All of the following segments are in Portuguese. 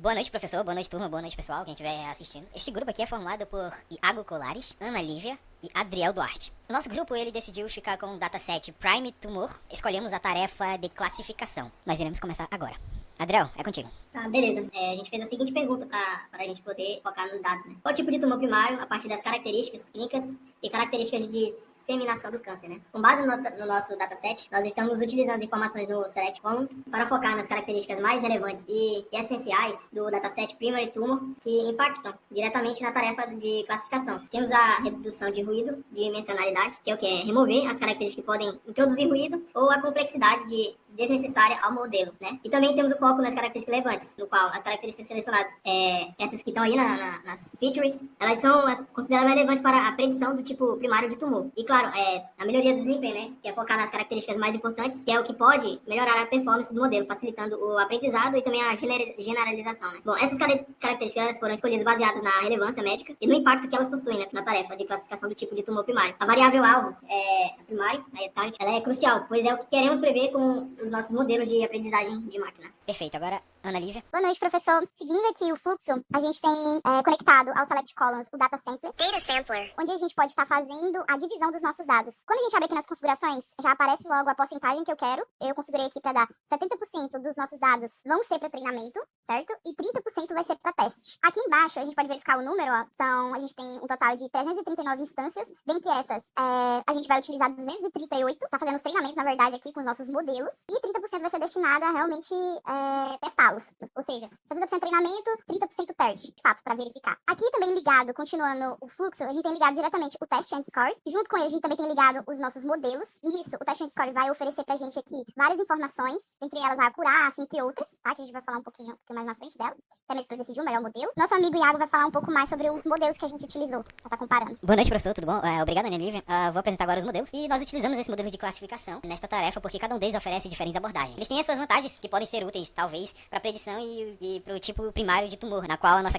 Boa noite, professor. Boa noite, turma. Boa noite, pessoal, quem estiver assistindo. Este grupo aqui é formado por Iago Colares, Ana Lívia e Adriel Duarte. O nosso grupo, ele decidiu ficar com o dataset Prime Tumor. Escolhemos a tarefa de classificação. Nós iremos começar agora. Adriel, é contigo. Tá, beleza. A gente fez a seguinte pergunta para a gente poder focar nos dados, né? Qual tipo de tumor primário, a partir das características clínicas e características de disseminação do câncer, né? Com base no nosso dataset, nós estamos utilizando informações no Select Columns para focar nas características mais relevantes e essenciais do dataset Primary Tumor que impactam diretamente na tarefa de classificação. Temos a redução de ruído, de dimensionalidade, que é o que? É remover as características que podem introduzir ruído ou a complexidade desnecessária ao modelo, né? E também temos o foco nas características relevantes, no qual as características selecionadas, essas que estão aí nas features, elas são consideradas relevantes para a predição do tipo primário de tumor. E claro, a melhoria do desempenho, né? Que é focar nas características mais importantes, que é o que pode melhorar a performance do modelo, facilitando o aprendizado e também a generalização, né? Bom, essas características foram escolhidas baseadas na relevância médica e no impacto que elas possuem, né? Na tarefa de classificação do tipo de tumor primário. A variável alvo, a primária, ela é crucial, pois é o que queremos prever com os nossos modelos de aprendizagem de máquina. Perfeito. Agora, Ana Lívia. Boa noite, professor. Seguindo aqui o fluxo, a gente tem conectado ao Select Columns o Data Sampler, onde a gente pode estar fazendo a divisão dos nossos dados. Quando a gente abre aqui nas configurações, já aparece logo a porcentagem que eu quero. Eu configurei aqui para dar 70% dos nossos dados vão ser para treinamento, certo? E 30% vai ser para teste. Aqui embaixo, a gente pode verificar o número, ó. A gente tem um total de 339 instâncias. Dentre essas, a gente vai utilizar 238, tá fazendo os treinamentos, na verdade, aqui com os nossos modelos. E 30% vai ser destinada a realmente testá-los. Ou seja, 70% treinamento, 30% teste, de fato, para verificar. Aqui também ligado, continuando o fluxo, a gente tem ligado diretamente o Test and Score. Junto com ele, a gente também tem ligado os nossos modelos. Nisso, o Test and Score vai oferecer pra gente aqui várias informações, entre elas a acurácia, entre outras, tá? Que a gente vai falar um pouquinho mais na frente delas, até mesmo para decidir o melhor modelo. Nosso amigo Iago vai falar um pouco mais sobre os modelos que a gente utilizou, pra estar comparando. Boa noite, professor. Tudo bom? Obrigado, Ana Lívia. Vou apresentar agora os modelos. E nós utilizamos esse modelo de classificação nesta tarefa porque cada um deles oferece diferentes abordagens. Eles têm as suas vantagens, que podem ser úteis, talvez, para predição e para o tipo primário de tumor, na qual a nossa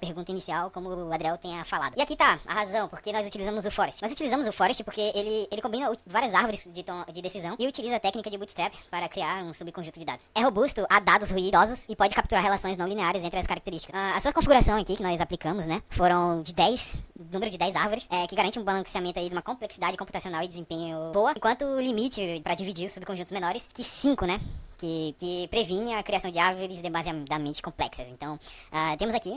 pergunta inicial, como o Adriel tenha falado. E aqui tá a razão porque nós utilizamos o Forest. Nós utilizamos o Forest porque ele combina várias árvores de decisão e utiliza a técnica de Bootstrap para criar um subconjunto de dados. É robusto a dados ruidosos e pode capturar relações não lineares entre as características. A sua configuração aqui que nós aplicamos, né, foram de 10, número de 10 árvores, que garante um balanceamento aí de uma complexidade computacional e desempenho boa, enquanto o limite para dividir os subconjuntos menores, que 5, né? Que previne a criação de árvores demasiadamente complexas. Então, temos aqui,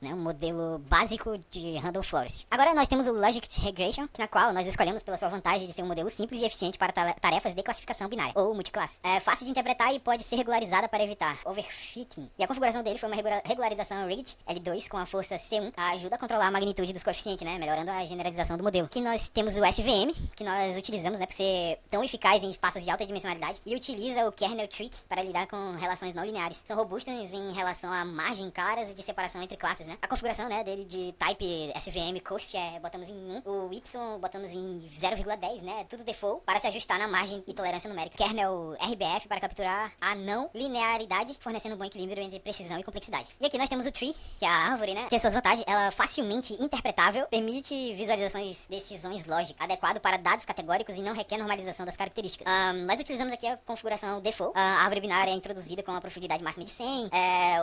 né, um modelo básico de Random Forest. Agora nós temos o Logic Regression, na qual nós escolhemos pela sua vantagem de ser um modelo simples e eficiente para tarefas de classificação binária, ou multiclasse. É fácil de interpretar e pode ser regularizada para evitar overfitting. E a configuração dele foi uma regularização rigged L2 com a força C1, ajuda a controlar a magnitude dos coeficientes, né, melhorando a generalização do modelo. Aqui nós temos o SVM, que nós utilizamos, né, por ser tão eficaz em espaços de alta dimensionalidade, e utiliza o kernel trick para lidar com relações não lineares. São robustos em relação a margem claras de separação entre classes, né. A configuração, né, dele de type SVM cost botamos em 1, o Y botamos em 0,10, né, tudo default para se ajustar na margem e tolerância numérica. Kernel RBF para capturar a não linearidade, fornecendo um bom equilíbrio entre precisão e complexidade. E aqui nós temos o tree, que é a árvore, né, que as suas vantagens, ela é facilmente interpretável, permite visualizações de decisões lógicas, adequado para dados categóricos e não requer normalização das características. Nós utilizamos aqui a configuração default. A árvore binária é introduzida com uma profundidade máxima de 100,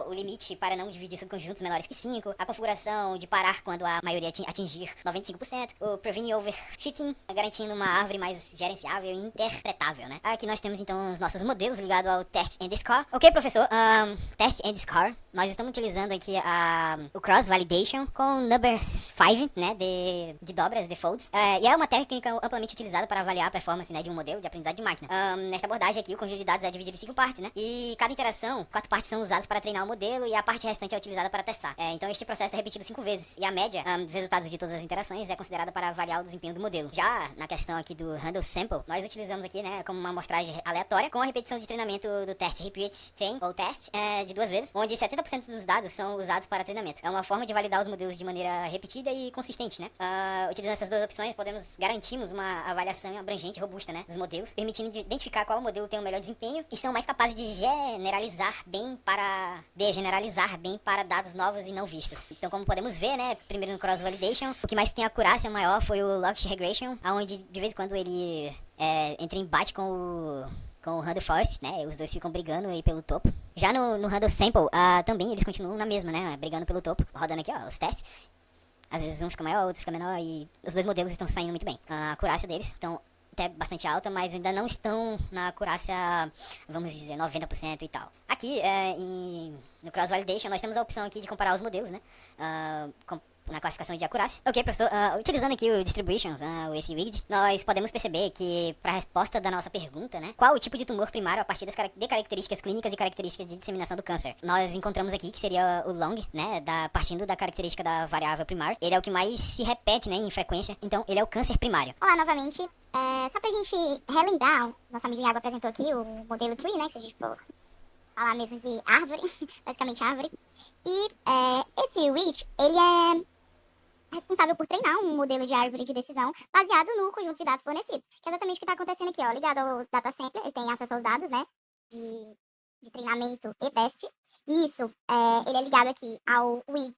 o limite para não dividir subconjuntos menores que 5, a configuração de parar quando a maioria atingir 95%, o Previne Overfitting, garantindo uma árvore mais gerenciável e interpretável, né? Aqui nós temos então os nossos modelos ligados ao Test and Score. Ok, professor, Test and Score, nós estamos utilizando aqui o Cross Validation com Numbers 5, né, de dobras, defaults, e é uma técnica amplamente utilizada para avaliar a performance, né, de um modelo de aprendizado de máquina. Nesta abordagem aqui, o conjunto de dados é dividido em 5 partes, né, e cada interação, 4 partes são usadas para treinar o modelo e a parte restante é utilizada para testar. Então este processo é repetido 5 vezes, e a média dos resultados de todas as interações é considerada para avaliar o desempenho do modelo. Já na questão aqui do Random Sample, nós utilizamos aqui, né, como uma amostragem aleatória, com a repetição de treinamento do teste Repeat Train, ou test, de 2 vezes, onde 70% dos dados são usados para treinamento. É uma forma de validar os modelos de maneira repetida e consistente, né. Utilizando essas duas opções, garantimos uma avaliação abrangente e robusta, né, dos modelos, permitindo identificar qual modelo tem o melhor desempenho e são mais capazes de generalizar bem para dados novos e não vistos. Então, como podemos ver, né, primeiro no Cross Validation, o que mais tem acurácia maior foi o Logic Regression, onde de vez em quando ele entra em embate com o Random Forest, né, os dois ficam brigando aí pelo topo. Já no handle sample, também eles continuam na mesma, né? Brigando pelo topo, rodando aqui, ó, os testes. Às vezes um fica maior, outro fica menor e os dois modelos estão saindo muito bem. A acurácia deles estão até bastante alta, mas ainda não estão na acurácia, vamos dizer, 90% e tal. Aqui, no Cross Validation, nós temos a opção aqui de comparar os modelos, né? Na classificação de acurácia. Ok, professor, utilizando aqui o Distributions, esse widget, nós podemos perceber que, para a resposta da nossa pergunta, né, qual o tipo de tumor primário a partir de características clínicas e características de disseminação do câncer, nós encontramos aqui que seria o long, né, partindo da característica da variável primária. Ele é o que mais se repete, né, em frequência, então ele é o câncer primário. Olá novamente, só pra gente relembrar, nosso amigo Iago apresentou aqui o modelo tree, né, que se a gente for falar mesmo de árvore, basicamente árvore, e esse widget, ele é responsável por treinar um modelo de árvore de decisão baseado no conjunto de dados fornecidos. Que é exatamente o que está acontecendo aqui, ó. Ligado ao data sampler, ele tem acesso aos dados, né, de treinamento e teste. Nisso, ele é ligado aqui ao widget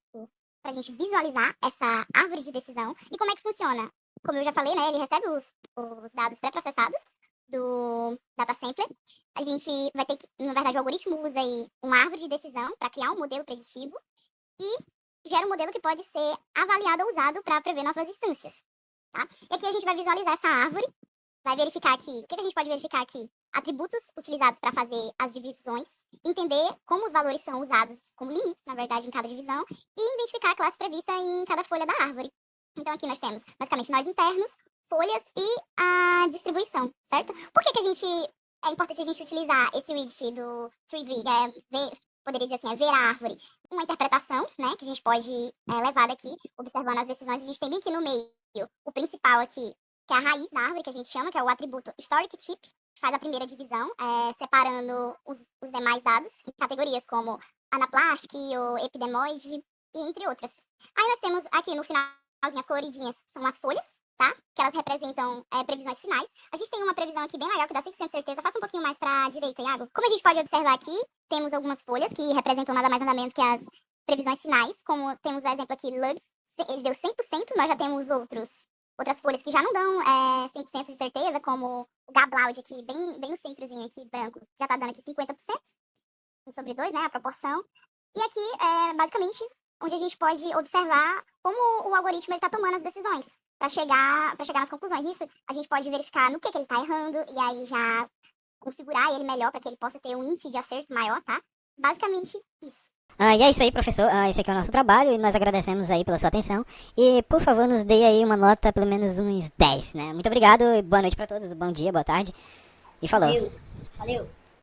para a gente visualizar essa árvore de decisão. E como é que funciona? Como eu já falei, né, ele recebe os dados pré-processados do data sampler. A gente vai ter que, na verdade, o algoritmo usa aí uma árvore de decisão para criar um modelo preditivo e gera um modelo que pode ser avaliado ou usado para prever novas instâncias, tá? E aqui a gente vai visualizar essa árvore, vai verificar aqui, o que a gente pode verificar aqui? Atributos utilizados para fazer as divisões, entender como os valores são usados como limites, na verdade, em cada divisão, e identificar a classe prevista em cada folha da árvore. Então aqui nós temos, basicamente, nós internos, folhas e a distribuição, certo? Por que é importante a gente utilizar esse widget do TreeV, poderia dizer assim, ver a árvore, uma interpretação, né, que a gente pode levar daqui, observando as decisões. A gente tem bem aqui no meio o principal aqui, que é a raiz da árvore, que a gente chama, que é o atributo Historic Type, que faz a primeira divisão, separando os demais dados em categorias como anaplastic, o epidemoide, e entre outras. Aí nós temos aqui no finalzinho as coloridinhas, são as folhas, tá? Que elas representam previsões finais. A gente tem uma previsão aqui bem legal, que dá 100% de certeza. Faça um pouquinho mais para a direita, Iago. Como a gente pode observar aqui, temos algumas folhas que representam nada mais nada menos que as previsões finais. Como temos o exemplo aqui, Lubs, ele deu 100%. Nós já temos outras folhas que já não dão 100% de certeza, como o Gablaud aqui, bem no centrozinho aqui, branco, já tá dando aqui 50%. 1/2, né, a proporção. E aqui, basicamente, onde a gente pode observar como o algoritmo está tomando as decisões para chegar nas conclusões. Nisso, a gente pode verificar no que ele está errando e aí já configurar ele melhor para que ele possa ter um índice de acerto maior, tá? Basicamente, isso. E é isso aí, professor. Esse aqui é o nosso trabalho e nós agradecemos aí pela sua atenção. E, por favor, nos dê aí uma nota, pelo menos uns 10, né? Muito obrigado, boa noite para todos, bom dia, boa tarde e falou. Valeu.